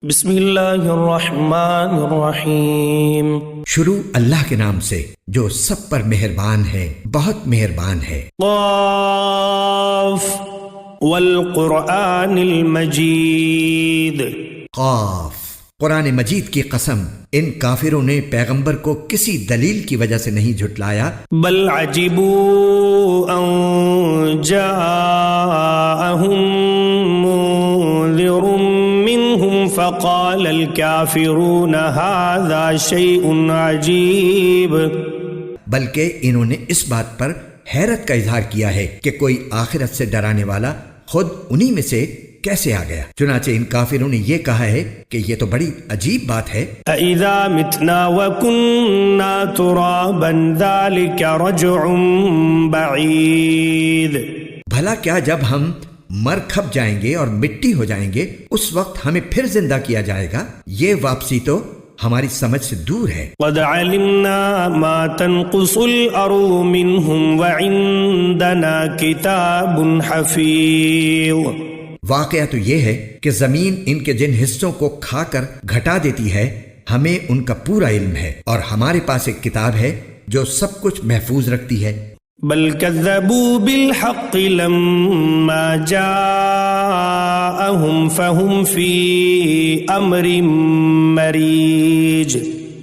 بسم اللہ الرحمن الرحیم۔ شروع اللہ کے نام سے جو سب پر مہربان ہے، بہت مہربان ہے۔ قاف والقرآن المجید۔ قاف، قرآن مجید کی قسم، ان کافروں نے پیغمبر کو کسی دلیل کی وجہ سے نہیں جھٹلایا، بل عجبوا ان جاءہم منذر منہم فقال الکافرون ھذا شیء عجیب۔ بلکہ انہوں نے اس بات پر حیرت کا اظہار کیا ہے کہ کوئی آخرت سے ڈرانے والا خود انہی میں سے کیسے آ گیا۔ چنانچہ ان کافروں نے یہ کہا ہے کہ یہ تو بڑی عجیب بات ہے۔ اَإِذَا مِتْنَا وَكُنَّا تُرَابًا ذَلِكَ رَجْعٌ بَعِيدٌ۔ بھلا کیا جب ہم مر کھپ جائیں گے اور مٹی ہو جائیں گے اس وقت ہمیں پھر زندہ کیا جائے گا؟ یہ واپسی تو ہماری سمجھ سے دور ہے۔ قَدْ عَلِمْنَا مَا تَنْقُصُ الْأَرْضُ مِنْهُمْ وَعِنْدَنَا كِتَابٌ حَفِيظٌ۔ واقعہ تو یہ ہے کہ زمین ان کے جن حصوں کو کھا کر گھٹا دیتی ہے ہمیں ان کا پورا علم ہے، اور ہمارے پاس ایک کتاب ہے جو سب کچھ محفوظ رکھتی ہے۔ بل كذبوا بالحق لما جاءهم فهم في امر مريج۔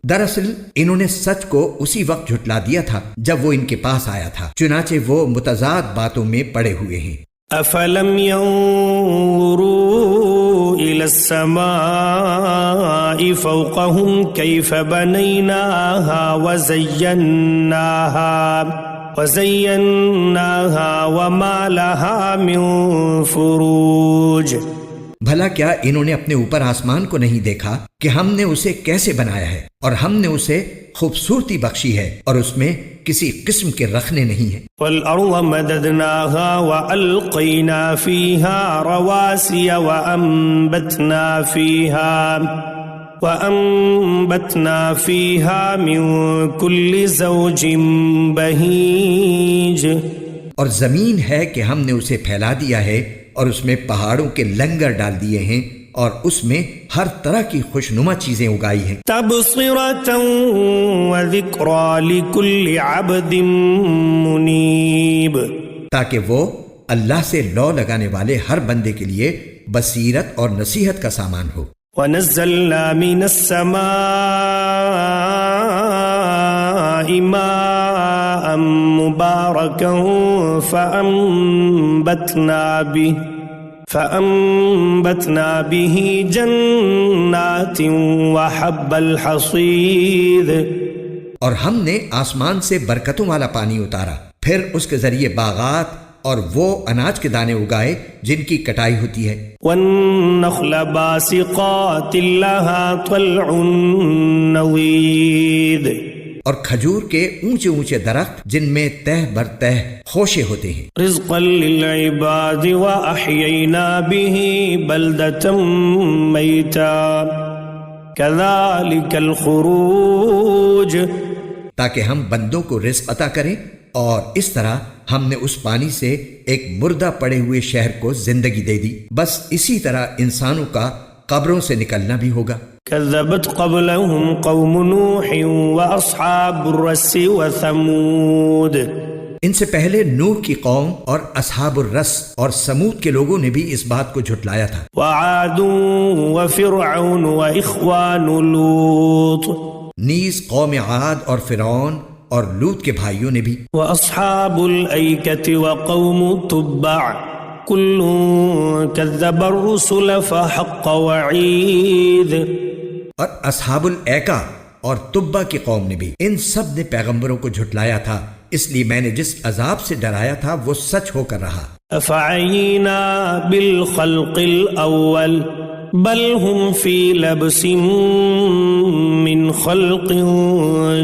دراصل انہوں نے سچ کو اسی وقت جھٹلا دیا تھا جب وہ ان کے پاس آیا تھا، چنانچہ وہ متضاد باتوں میں پڑے ہوئے ہیں۔ افلم ينظروا الى السماء فوقهم كيف بنيناها وزيناها وما لها من فروج۔ بھلا کیا انہوں نے اپنے اوپر آسمان کو نہیں دیکھا کہ ہم نے اسے کیسے بنایا ہے، اور ہم نے اسے خوبصورتی بخشی ہے، اور اس میں کسی قسم کے رخنے نہیں ہیں۔ والارض مددناها والقينا فيها رواسي وانبتنا فيها من كل زوج بهيج۔ اور زمین ہے کہ ہم نے اسے پھیلا دیا ہے اور اس میں پہاڑوں کے لنگر ڈال دیے ہیں، اور اس میں ہر طرح کی خوشنما چیزیں اگائی ہیں۔ تبصرة وذكرى لكل عبد منيب۔ تاکہ وہ اللہ سے لو لگانے والے ہر بندے کے لیے بصیرت اور نصیحت کا سامان ہو۔ ونزلنا من السماء ماء مباركا فأنبتنا به جنات وحب الحصيد۔ اور ہم نے آسمان سے برکتوں والا پانی اتارا، پھر اس کے ذریعے باغات اور وہ اناج کے دانے اگائے جن کی کٹائی ہوتی ہے۔ والنخل باسقات لها طلع نضيد۔ اور کھجور کے اونچے اونچے درخت جن میں تہ بر تہ خوشے ہوتے ہیں۔ رزقا للعباد وأحيينا به بلدة ميتا كذلك الخروج۔ تاکہ ہم بندوں کو رزق عطا کریں، اور اس طرح ہم نے اس پانی سے ایک مردہ پڑے ہوئے شہر کو زندگی دے دی، بس اسی طرح انسانوں کا قبروں سے نکلنا بھی ہوگا۔ كذبت قبلهم قوم نوح واصحاب الرس وثمود۔ ان سے پہلے نوح کی قوم اور اصحاب الرس اور سمود کے لوگوں نے بھی اس بات کو جھٹلایا تھا۔ وعاد وفرعون واخوان لوط۔ نیز قوم عاد اور فرعون اور لوط کے بھائیوں نے بھی۔ واصحاب الایکۃ وقوم تبع کل کذب الرسل فحق وعید۔ اور اصحاب الایکہ اور تبع کی قوم نے بھی، ان سب نے پیغمبروں کو جھٹلایا تھا، اس لیے میں نے جس عذاب سے ڈرایا تھا وہ سچ ہو کر رہا۔ افعینا بالخلق الاول بل هم فی لبس من خلق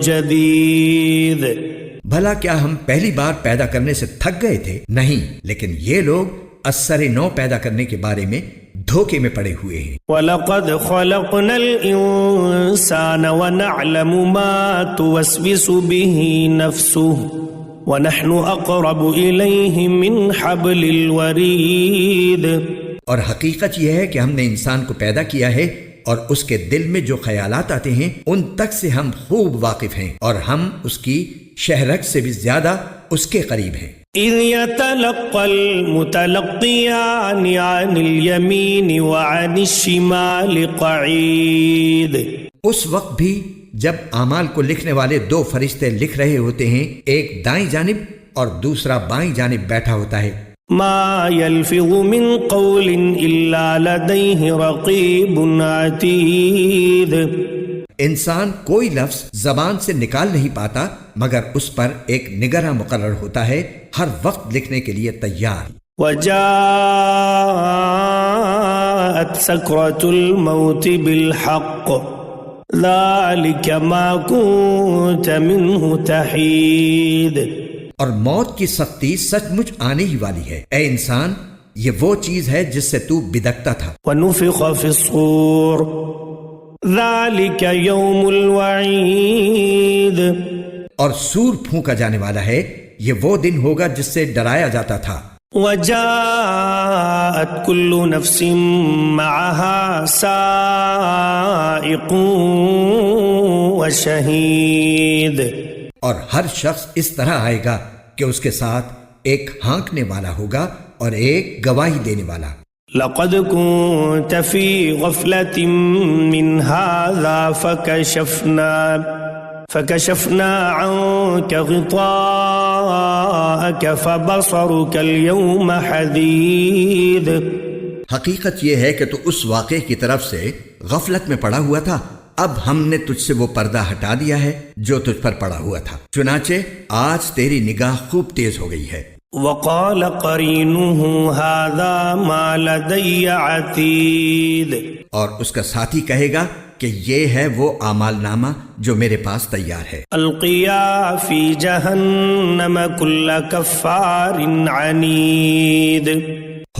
جدید۔ بھلا کیا ہم پہلی بار پیدا کرنے سے تھک گئے تھے؟ نہیں، لیکن یہ لوگ اثر نو پیدا کرنے کے بارے میں دھوکے میں پڑے ہوئے ہیں۔ وَلَقَدْ خَلَقْنَا الْإِنسَانَ وَنَعْلَمُ مَا تُوَسْوِسُ بِهِ نَفْسُهُ وَنَحْنُ أَقْرَبُ إِلَيْهِ مِنْ حَبْلِ الْوَرِيدِ۔ اور حقیقت یہ ہے کہ ہم نے انسان کو پیدا کیا ہے اور اس کے دل میں جو خیالات آتے ہیں ان تک سے ہم خوب واقف ہیں، اور ہم اس کی شہرک سے بھی زیادہ اس کے قریب ہیں۔ اذ يتلقى المتلقيان عن اليمين وعن الشمال قعيد۔ اس وقت بھی جب اعمال کو لکھنے والے دو فرشتے لکھ رہے ہوتے ہیں، ایک دائیں جانب اور دوسرا بائیں جانب بیٹھا ہوتا ہے۔ ما يلفظ من قول الا لديه رقيب عتيد۔ انسان کوئی لفظ زبان سے نکال نہیں پاتا مگر اس پر ایک نگراں مقرر ہوتا ہے، ہر وقت لکھنے کے لیے تیار۔ وجاءت سكرة الموت بالحق ذلك ما كنت منه تحيد۔ اور موت کی سختی سچ مچ آنے ہی والی ہے، اے انسان یہ وہ چیز ہے جس سے تو بدکتا تھا۔ ونفخ في الصور ذلك يوم الوعید۔ اور سور پھونکا جانے والا ہے، یہ وہ دن ہوگا جس سے ڈرایا جاتا تھا۔ وجاءت كل نفس معها سائق وشهيد۔ اور ہر شخص اس طرح آئے گا کہ اس کے ساتھ ایک ہانکنے والا ہوگا اور ایک گواہی دینے والا۔ لقد كنت في غفلة من هذا فكشفنا عنك غطاءك فبصرك اليوم حديد۔ حقیقت یہ ہے کہ تو اس واقعے کی طرف سے غفلت میں پڑا ہوا تھا، اب ہم نے تجھ سے وہ پردہ ہٹا دیا ہے جو تجھ پر پڑا ہوا تھا، چنانچہ آج تیری نگاہ خوب تیز ہو گئی ہے۔ وقال قرينه هذا ما لدي عتيد۔ اور اس کا ساتھی کہے گا کہ یہ ہے وہ اعمال نامہ جو میرے پاس تیار ہے۔ القيا في جهنم كل كفار عنيد۔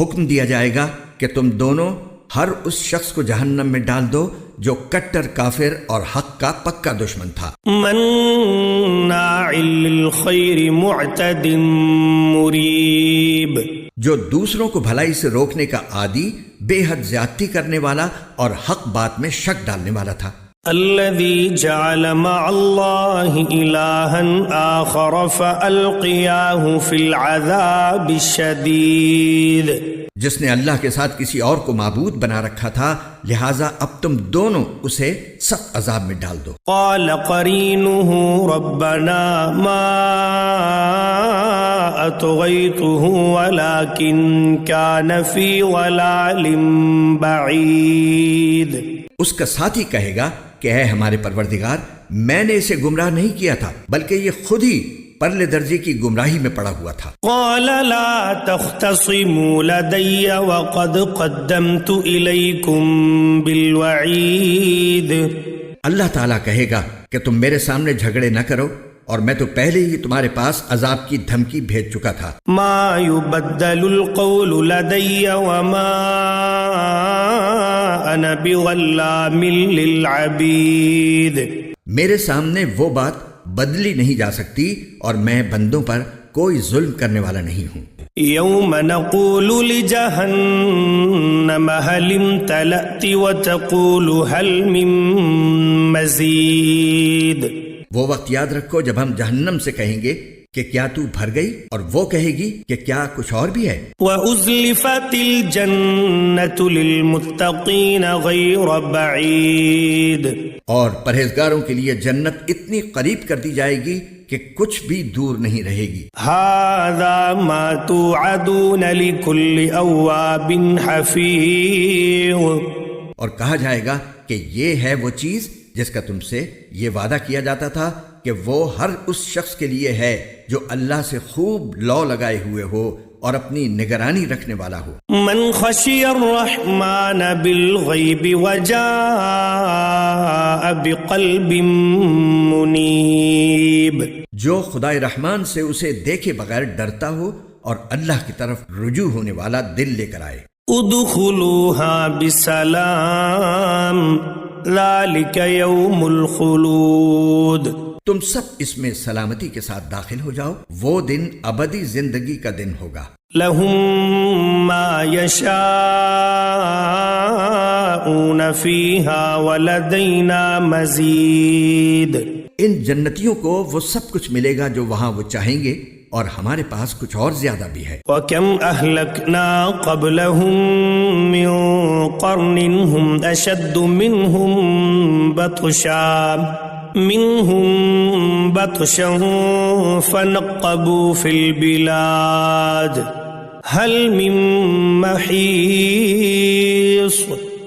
حکم دیا جائے گا کہ تم دونوں ہر اس شخص کو جہنم میں ڈال دو جو کٹر کافر اور حق کا پکا دشمن تھا۔ مناع للخير معتد مریب۔ جو دوسروں کو بھلائی سے روکنے کا عادی، بے حد زیادتی کرنے والا اور حق بات میں شک ڈالنے والا تھا۔ الذي جعل مع الله إلها آخر فألقياه في العذاب الشديد۔ جس نے اللہ کے ساتھ کسی اور کو معبود بنا رکھا تھا، لہٰذا اب تم دونوں اسے سخت عذاب میں ڈال دو۔ قال قرينه ربنا ما أطغيته ولكن كان في ضلال بعيد۔ اس کا ساتھی کہے گا کہ اے ہمارے پروردگار، میں نے اسے گمراہ نہیں کیا تھا بلکہ یہ خود ہی پرلے درجے کی گمراہی میں پڑا ہوا تھا۔ قال لا تختصموا لدي وقد قدمت إليكم بالوعید۔ اللہ تعالیٰ کہے گا کہ تم میرے سامنے جھگڑے نہ کرو، اور میں تو پہلے ہی تمہارے پاس عذاب کی دھمکی بھیج چکا تھا۔ ما يبدل القول لدي وما انا بظلام للعبید۔ میرے سامنے وہ بات بدلی نہیں جا سکتی اور میں بندوں پر کوئی ظلم کرنے والا نہیں ہوں۔ یوم نقول لجہنم هل امتلأت وتقول هل من مزید۔ وہ وقت یاد رکھو جب ہم جہنم سے کہیں گے کہ کیا تو بھر گئی، اور وہ کہے گی کہ کیا کچھ اور بھی ہے۔ وَأُزْلِفَتِ الْجَنَّةُ لِلْمُتَّقِينَ غَيْرَ بَعِيدٍ۔ اور پرہیزگاروں کے لیے جنت اتنی قریب کر دی جائے گی کہ کچھ بھی دور نہیں رہے گی۔ هَذَا مَا تُوعَدُونَ لِكُلِّ أَوَّابٍ حَفِيظٍ۔ اور کہا جائے گا کہ یہ ہے وہ چیز جس کا تم سے یہ وعدہ کیا جاتا تھا کہ وہ ہر اس شخص کے لیے ہے جو اللہ سے خوب لو لگائے ہوئے ہو اور اپنی نگرانی رکھنے والا ہو۔ من خشی الرحمن بالغیب وجاء بقلب منیب۔ جو خدائے رحمان سے اسے دیکھے بغیر ڈرتا ہو اور اللہ کی طرف رجوع ہونے والا دل لے کر آئے۔ ادخلوها بسلام ذلك یوم الخلود۔ تم سب اس میں سلامتی کے ساتھ داخل ہو جاؤ، وہ دن ابدی زندگی کا دن ہوگا۔ لهم ما يشاءون يشاءون فيها ولدينا مزيد. ان جنتیوں کو وہ سب کچھ ملے گا جو وہاں وہ چاہیں گے، اور ہمارے پاس کچھ اور زیادہ بھی ہے. وَكَمْ أَهْلَكْنَا قَبْلَهُمْ مِنْ قَرْنٍ هُمْ أَشَدُّ مِنْهُمْ بَطْشًا فَنَقَّبُوا فِي الْبِلَادِ هَلْ مِنْ مَحِيصٍ.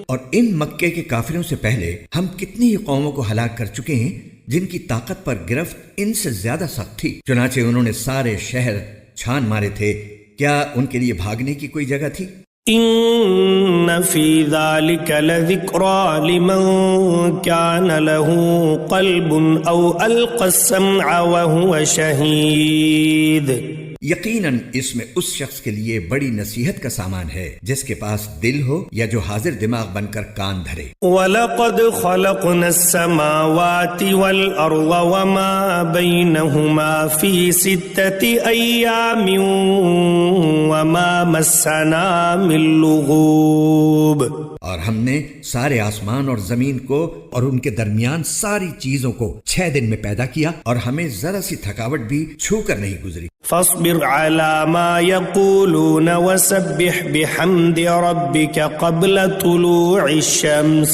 اور ان مکے کے کافروں سے پہلے ہم کتنی ہی قوموں کو ہلاک کر چکے ہیں جن کی طاقت پر گرفت ان سے زیادہ سخت تھی. چنانچہ انہوں نے سارے شہر چھان مارے تھے، کیا ان کے لیے بھاگنے کی کوئی جگہ تھی؟ ان فی ذلک لذکرى لمن کان له قلب او القى السمع وهو شہید. یقیناً اس میں اس شخص کے لیے بڑی نصیحت کا سامان ہے جس کے پاس دل ہو یا جو حاضر دماغ بن کر کان دھرے. وَلَقَدْ خَلَقْنَا السَّمَاوَاتِ وَالْأَرْضَ وَمَا بَيْنَهُمَا فِي 6 أَيَّامٍ وَمَا مَسَّنَا مِن لُغُوبٍ. اور ہم نے سارے آسمان اور زمین کو اور ان کے درمیان ساری چیزوں کو 6 دن میں پیدا کیا، اور ہمیں ذرا سی تھکاوٹ بھی چھو کر نہیں گزری. فاصبر على ما يقولون وسبح بحمد ربك قبل طلوع الشمس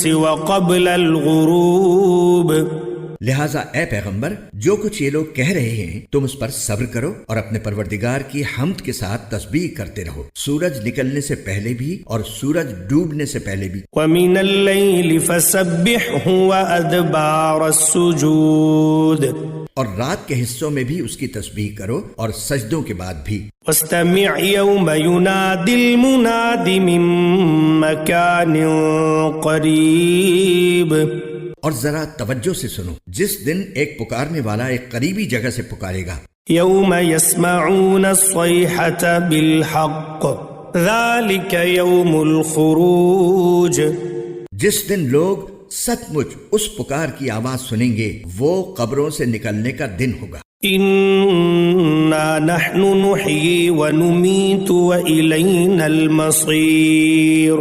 وقبل الغروب. لہٰذا اے پیغمبر، جو کچھ یہ لوگ کہہ رہے ہیں تم اس پر صبر کرو اور اپنے پروردگار کی حمد کے ساتھ تسبیح کرتے رہو، سورج نکلنے سے پہلے بھی اور سورج ڈوبنے سے پہلے بھی. وَمِنَ اللَّيْلِ فَسَبِّحْهُ وَأَدْبَارَ السُّجُودِ. اور رات کے حصوں میں بھی اس کی تسبیح کرو اور سجدوں کے بعد بھی. وَاسْتَمِعْ يَوْمَ يُنَادِ الْمُنَادِ مِن مَّكَانٍ قَرِيبٍ. اور ذرا توجہ سے سنو، جس دن ایک پکارنے والا ایک قریبی جگہ سے پکارے گا. يَوْمَ يَسْمَعُونَ الصَّيْحَةَ بِالْحَقِّ ذَلِكَ يَوْمُ الْخُرُوجِ. جس دن لوگ سچ مچ اس پکار کی آواز سنیں گے وہ قبروں سے نکلنے کا دن ہوگا. اِنَّا نَحْنُ نُحْيِي وَنُمِيتُ وَإِلَيْنَا الْمَصِيرُ.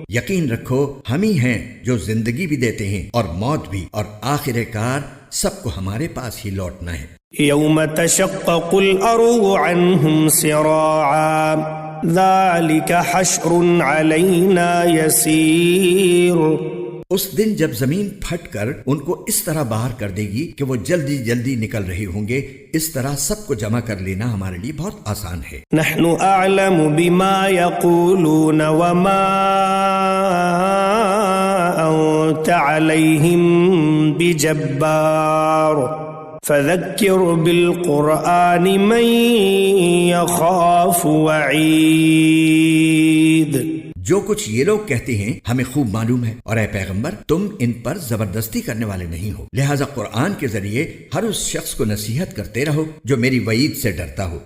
یقین رکھو ہم ہی ہیں جو زندگی بھی دیتے ہیں اور موت بھی، اور آخر کار سب کو ہمارے پاس ہی لوٹنا ہے. يَوْمَ تَشَقَّقُ الْأَرْضُ عَنْهُمْ سِرَاعًا ذَلِكَ حَشْرٌ عَلَيْنَا يَسِيرٌ. اس دن جب زمین پھٹ کر ان کو اس طرح باہر کر دے گی کہ وہ جلدی جلدی نکل رہے ہوں گے، اس طرح سب کو جمع کر لینا ہمارے لیے بہت آسان ہے. نحن اعلم بما يقولون وما انت عليهم بجبار فذكر بالقرآن من يخاف وعید. جو کچھ یہ لوگ کہتے ہیں ہمیں خوب معلوم ہے، اور اے پیغمبر تم ان پر زبردستی کرنے والے نہیں ہو، لہٰذا قرآن کے ذریعے ہر اس شخص کو نصیحت کرتے رہو جو میری وعید سے ڈرتا ہو.